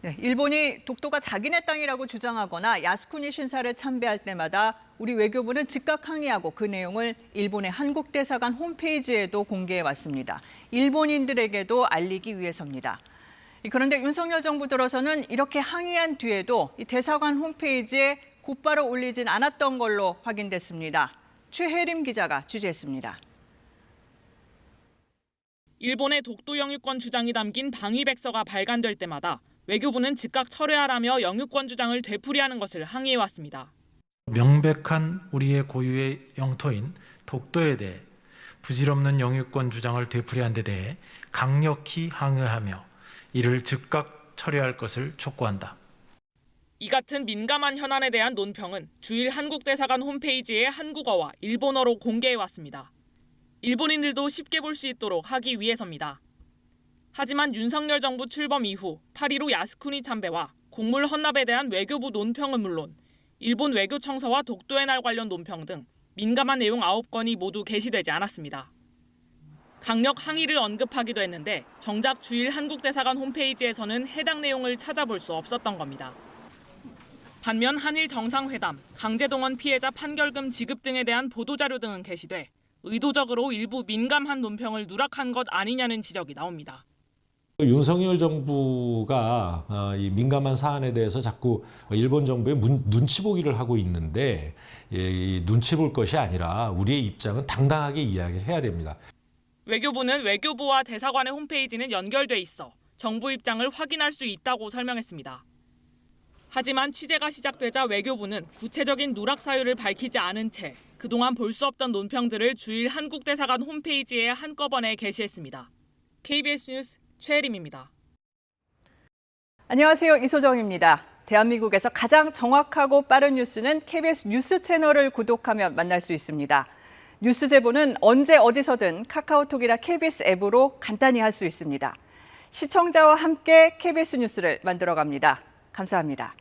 네, 일본이 독도가 자기네 땅이라고 주장하거나 야스쿠니 신사를 참배할 때마다 우리 외교부는 즉각 항의하고 그 내용을 일본의 한국 대사관 홈페이지에도 공개해 왔습니다. 일본인들에게도 알리기 위해서입니다. 그런데 윤석열 정부 들어서는 이렇게 항의한 뒤에도 이 대사관 홈페이지에 곧바로 올리진 않았던 걸로 확인됐습니다. 최혜림 기자가 취재했습니다. 일본의 독도 영유권 주장이 담긴 방위백서가 발간될 때마다 외교부는 즉각 철회하라며 영유권 주장을 되풀이하는 것을 항의해왔습니다. 명백한 우리의 고유의 영토인 독도에 대해 부질없는 영유권 주장을 되풀이한 데 대해 강력히 항의하며 이를 즉각 철회할 것을 촉구한다. 이 같은 민감한 현안에 대한 논평은 주일 한국대사관 홈페이지에 한국어와 일본어로 공개해왔습니다. 일본인들도 쉽게 볼 수 있도록 하기 위해서입니다. 하지만 윤석열 정부 출범 이후 8.15 야스쿠니 참배와 곡물 헌납에 대한 외교부 논평은 물론 일본 외교청서와 독도의 날 관련 논평 등 민감한 내용 9건이 모두 게시되지 않았습니다. 강력 항의를 언급하기도 했는데 정작 주일 한국대사관 홈페이지에서는 해당 내용을 찾아볼 수 없었던 겁니다. 반면 한일 정상회담, 강제동원 피해자 판결금 지급 등에 대한 보도자료 등은 게시돼 의도적으로 일부 민감한 논평을 누락한 것 아니냐는 지적이 나옵니다. 윤석열 정부가 이 민감한 사안에 대해서 자꾸 일본 정부의 눈치 보기를 하고 있는데 이 눈치 볼 것이 아니라 우리의 입장은 당당하게 이야기를 해야 됩니다. 외교부는 외교부와 대사관의 홈페이지는 연결돼 있어 정부 입장을 확인할 수 있다고 설명했습니다. 하지만 취재가 시작되자 외교부는 구체적인 누락 사유를 밝히지 않은 채 그동안 볼 수 없던 논평들을 주일 한국대사관 홈페이지에 한꺼번에 게시했습니다. KBS 뉴스 최혜림입니다. 안녕하세요. 이소정입니다. 대한민국에서 가장 정확하고 빠른 뉴스는 KBS 뉴스 채널을 구독하면 만날 수 있습니다. 뉴스 제보는 언제 어디서든 카카오톡이나 KBS 앱으로 간단히 할 수 있습니다. 시청자와 함께 KBS 뉴스를 만들어갑니다. 감사합니다.